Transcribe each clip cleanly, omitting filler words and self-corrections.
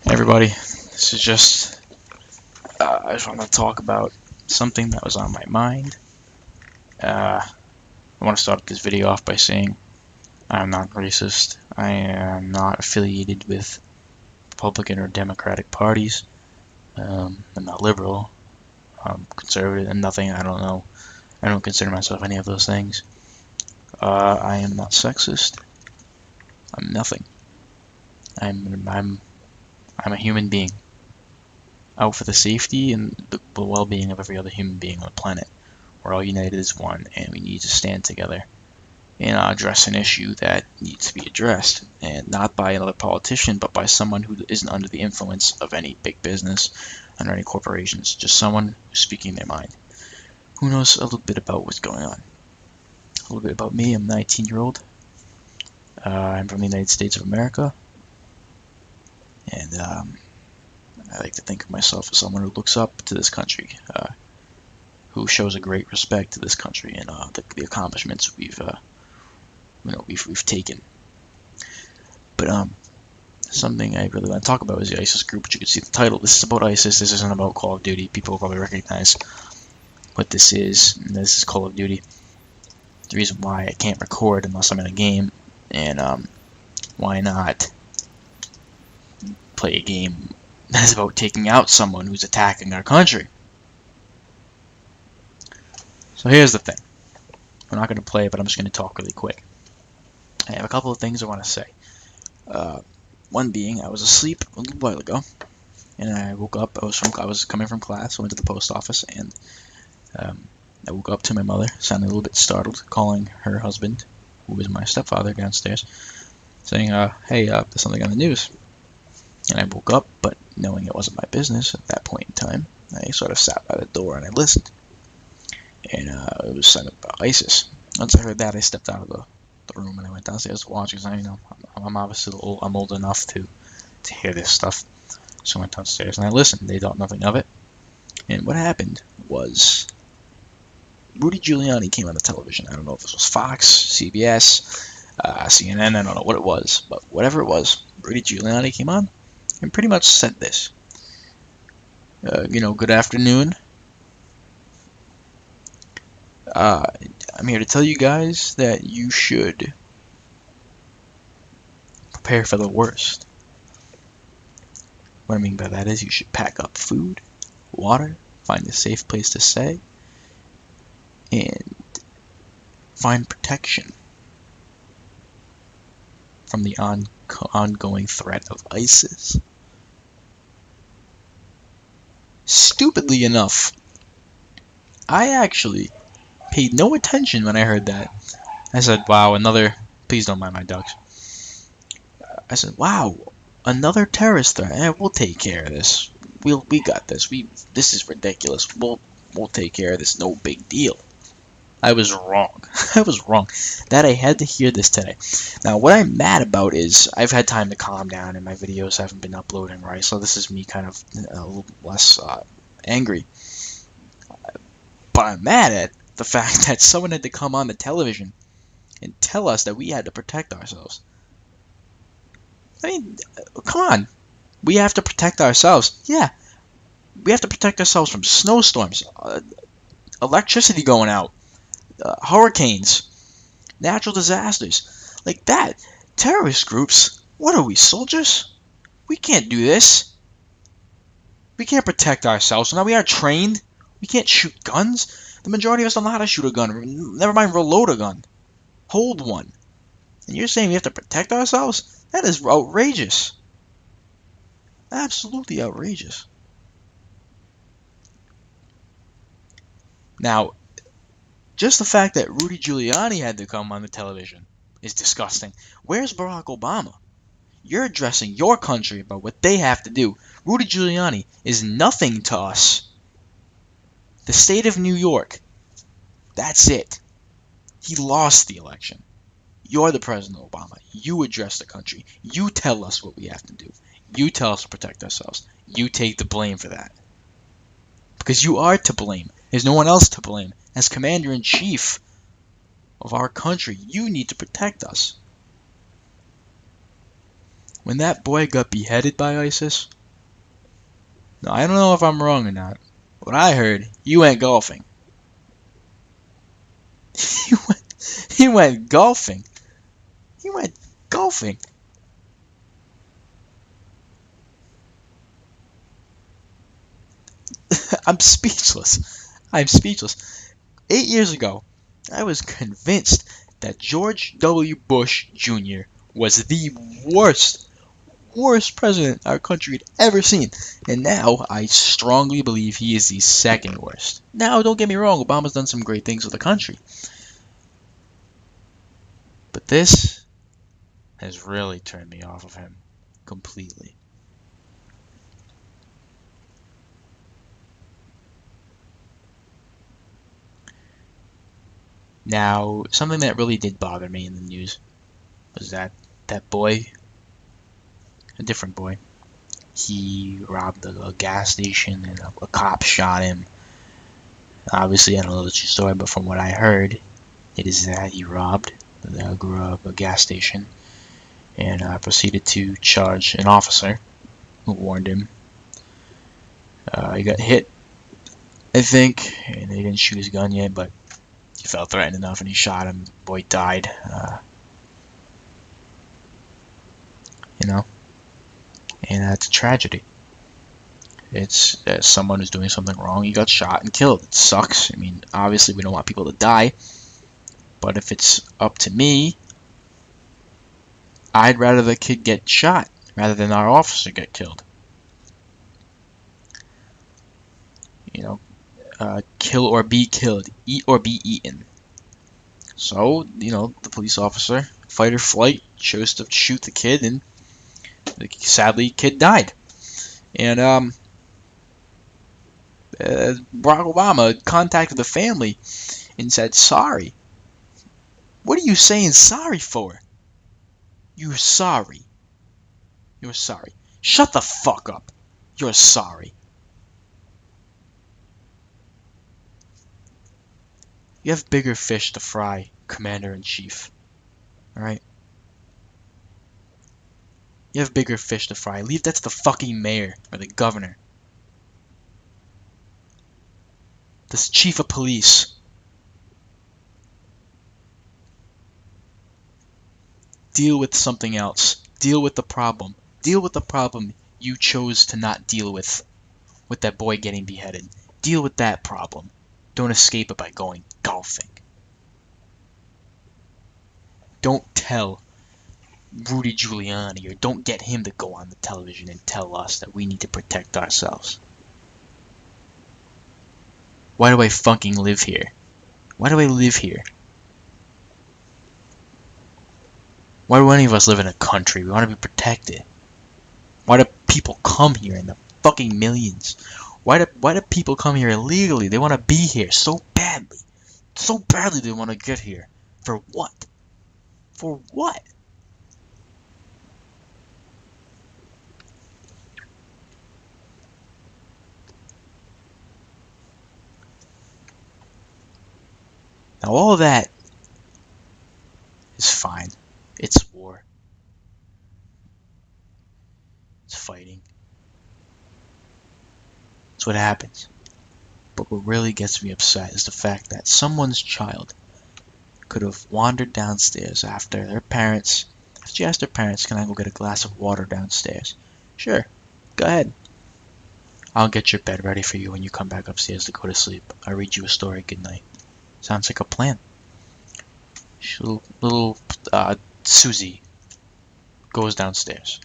Hey everybody, this is just, I just want to talk about something that was on my mind. I want to start this video off by saying I'm not racist. I am not affiliated with Republican or Democratic parties. I'm not liberal. I'm conservative and nothing. I don't know. I don't consider myself any of those things. I am not sexist. I'm nothing. I'm a human being, out for the safety and the well-being of every other human being on the planet. We're all united as one, and we need to stand together and address an issue that needs to be addressed, and not by another politician, but by someone who isn't under the influence of any big business, under any corporations, just someone who's speaking their mind, who knows a little bit about what's going on. A little bit about me. I'm a 19-year-old. I'm from the United States of America, and I like to think of myself as someone who looks up to this country, who shows a great respect to this country and the accomplishments we've taken. But something I really want to talk about is the ISIS group, which you can see the title. This is about ISIS. This isn't about Call of Duty. People will probably recognize what this is. And this is Call of Duty. The reason why I can't record unless I'm in a game, and why not play a game that is about taking out someone who's attacking our country. So here's the thing. I'm not going to play it, but I'm just going to talk really quick. I have a couple of things I want to say. One being, I was asleep a little while ago, and I woke up. I was coming from class. I went to the post office, and I woke up to my mother, sounding a little bit startled, calling her husband, who is my stepfather, downstairs, saying, "Hey, there's something on the news." And I woke up, but knowing it wasn't my business at that point in time, I sort of sat by the door and I listened. And it was something about ISIS. Once I heard that, I stepped out of the room and I went downstairs to watch, because I'm obviously old enough to hear this stuff. So I went downstairs and I listened. They thought nothing of it. And what happened was Rudy Giuliani came on the television. I don't know if this was Fox, CBS, CNN. I don't know what it was, but whatever it was, Rudy Giuliani came on and pretty much said this. Good afternoon. I'm here to tell you guys that you should prepare for the worst. What I mean by that is you should pack up food, water, find a safe place to stay, and find protection from the ongoing threat of ISIS. Stupidly enough, I actually paid no attention when I heard that. I said, wow, please don't mind my ducks. I said, wow, another terrorist threat. We'll take care of this. We got this. This is ridiculous. We'll take care of this. No big deal. I was wrong. I was wrong. That I had to hear this today. Now, what I'm mad about is I've had time to calm down and my videos haven't been uploading right, so this is me kind of a little less angry. But I'm mad at the fact that someone had to come on the television and tell us that we had to protect ourselves. I mean, come on. We have to protect ourselves. Yeah. We have to protect ourselves from snowstorms, electricity going out, hurricanes, natural disasters. Like that. Terrorist groups. What are we, soldiers? We can't do this. We can't protect ourselves. Now we are trained. We can't shoot guns. The majority of us don't know how to shoot a gun. Never mind reload a gun. Hold one. And you're saying we have to protect ourselves? That is outrageous. Absolutely outrageous. Now, just the fact that Rudy Giuliani had to come on the television is disgusting. Where's Barack Obama? You're addressing your country about what they have to do. Rudy Giuliani is nothing to us. The state of New York. That's it. He lost the election. You're the President Obama. You address the country. You tell us what we have to do. You tell us to protect ourselves. You take the blame for that. Because you are to blame. There's no one else to blame. As Commander-in-Chief of our country, you need to protect us. When that boy got beheaded by ISIS, Now, I don't know if I'm wrong or not. What I heard, you went golfing. He went golfing. He went golfing. I'm speechless. I'm speechless. 8 years ago, I was convinced that George W. Bush Jr. was the worst president our country had ever seen. And now I strongly believe he is the second worst. Now, don't get me wrong, Obama's done some great things for the country. But this has really turned me off of him completely. Now, something that really did bother me in the news was that boy, a different boy, he robbed a gas station and a cop shot him. Obviously, I don't know the true story, but from what I heard, it is that he robbed a gas station and proceeded to charge an officer who warned him. He got hit, I think, and they didn't shoot his gun yet, but he felt threatened enough and he shot him. The boy died. You know, and that's a tragedy. It's someone who's doing something wrong. He got shot and killed. It sucks. I mean, obviously we don't want people to die, but if it's up to me, I'd rather the kid get shot rather than our officer get killed. You know, kill or be killed, eat or be eaten. So, you know, the police officer, fight or flight, chose to shoot the kid, and sadly, kid died. And Barack Obama contacted the family and said, sorry. What are you saying sorry for? You're sorry. You're sorry. Shut the fuck up. You're sorry. You have bigger fish to fry, Commander-in-Chief. Alright? You have bigger fish to fry. Leave that to the fucking mayor or the governor. This chief of police. Deal with something else. Deal with the problem. Deal with the problem you chose to not deal with that boy getting beheaded. Deal with that problem. Don't escape it by going golfing. Don't tell Rudy Giuliani, or don't get him to go on the television and tell us that we need to protect ourselves. Why do I fucking live here? Why do I live here? Why do any of us live in a country? We want to be protected. Why do people come here in the fucking millions? Why do people come here illegally? They want to be here so badly. So badly they want to get here. For what? For what? Now all of that is fine. It's war. It's fighting. It's what happens. But what really gets me upset is the fact that someone's child could have wandered downstairs after their parents. She asked her parents, can I go get a glass of water downstairs? Sure, go ahead. I'll get your bed ready for you when you come back upstairs to go to sleep. I'll read you a story. Good night. Sounds like a plan. Little Susie goes downstairs.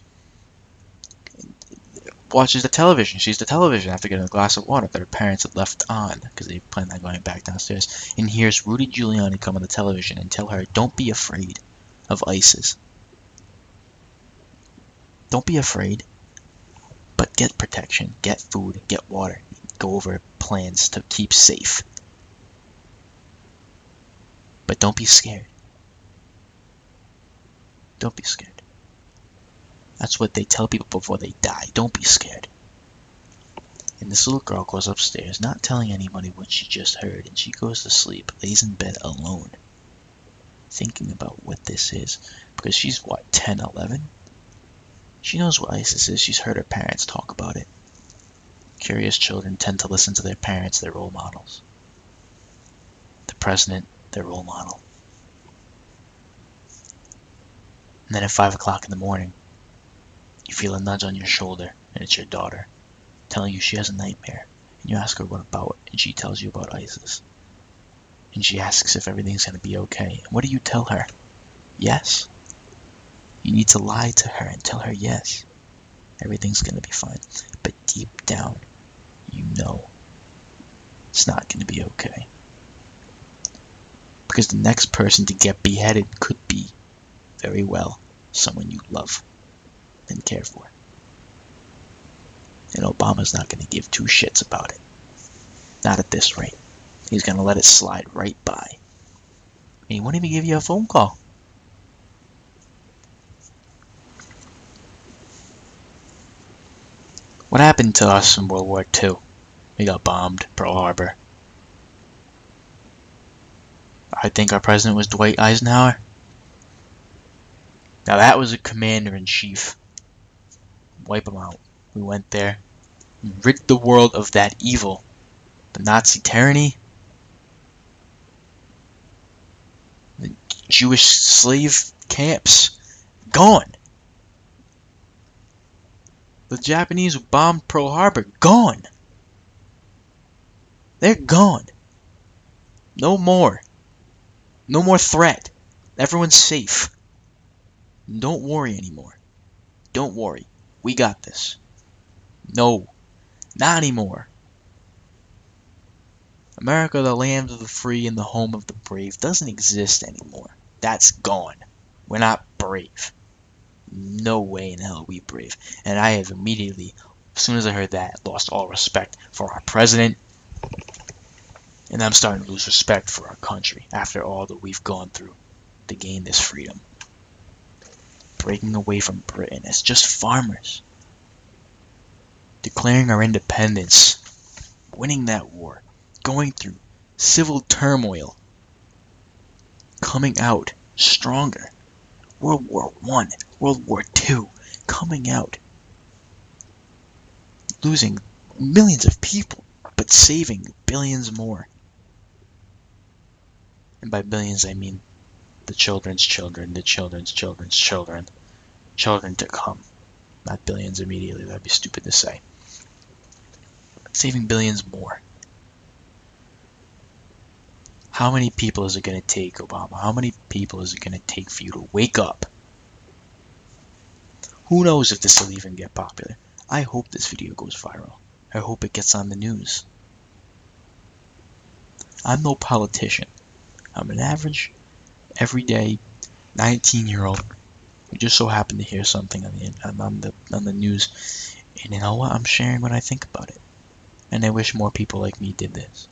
Watches the television. Sees the television after getting a glass of water that her parents had left on because they planned on going back downstairs, and hears Rudy Giuliani come on the television and tell her, don't be afraid of ISIS. Don't be afraid, but get protection, get food, get water, go over plans to keep safe. But don't be scared. Don't be scared. That's what they tell people before they die. Don't be scared. And this little girl goes upstairs, not telling anybody what she just heard, and she goes to sleep, lays in bed alone, thinking about what this is. Because she's, what, 10, 11? She knows what ISIS is. She's heard her parents talk about it. Curious children tend to listen to their parents, their role models. The president, their role model. And then at 5 o'clock in the morning, you feel a nudge on your shoulder, and it's your daughter telling you she has a nightmare. And you ask her what about, and she tells you about ISIS. And she asks if everything's going to be okay. And what do you tell her? Yes. You need to lie to her and tell her yes, everything's going to be fine. But deep down, you know it's not going to be okay. Because the next person to get beheaded could be, very well, someone you love and care for. And Obama's not going to give two shits about it. Not at this rate. He's going to let it slide right by. And he won't even give you a phone call. What happened to us in World War II? We got bombed, Pearl Harbor. I think our president was Dwight Eisenhower. Now that was a commander-in-chief. Wipe them out. We went there, rid the world of that evil, the Nazi tyranny, the Jewish slave camps, gone. The Japanese who bombed Pearl Harbor, gone. They're gone. No more. No more threat. Everyone's safe. Don't worry anymore. Don't worry. We got this. No. Not anymore. America, the land of the free and the home of the brave, doesn't exist anymore. That's gone. We're not brave. No way in hell are we brave. And I have immediately, as soon as I heard that, lost all respect for our president. And I'm starting to lose respect for our country after all that we've gone through to gain this freedom. Breaking away from Britain as just farmers. Declaring our independence. Winning that war. Going through civil turmoil. Coming out stronger. World War I, World War II, coming out, losing millions of people, but saving billions more. And by billions I mean the children's children, the children's children's children, children to come. Not billions immediately, that'd be stupid to say. Saving billions more. How many people is it going to take, Obama? How many people is it going to take for you to wake up? Who knows if this will even get popular? I hope this video goes viral. I hope it gets on the news. I'm no politician. I'm an average, everyday, 19-year-old who just so happened to hear something on the news. And you know what? I'm sharing what I think about it. And I wish more people like me did this.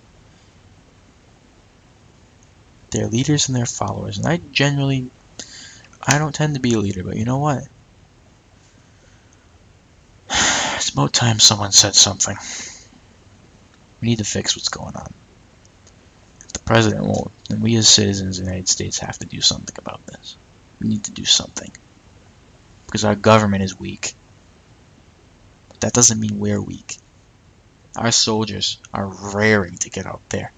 They're leaders and they're followers. And I don't tend to be a leader, but you know what? It's about time someone said something. We need to fix what's going on. If the president won't, then we as citizens of the United States have to do something about this. We need to do something. Because our government is weak. But that doesn't mean we're weak. Our soldiers are raring to get out there.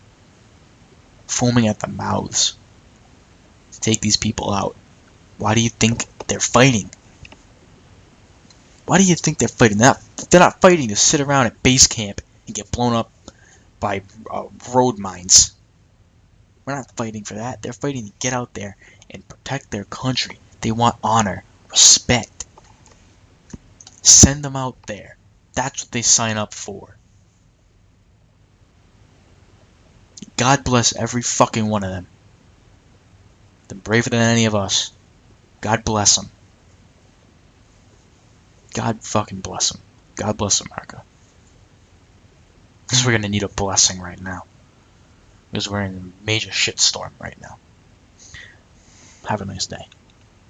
Foaming at the mouths to take these people out. Why do you think they're fighting? Why do you think they're fighting? They're not fighting to sit around at base camp and get blown up by road mines. We're not fighting for that. They're fighting to get out there and protect their country. They want honor, respect. Send them out there. That's what they sign up for. God bless every fucking one of them. They're braver than any of us. God bless them. God fucking bless them. God bless America. Because we're going to need a blessing right now. Because we're in a major shitstorm right now. Have a nice day.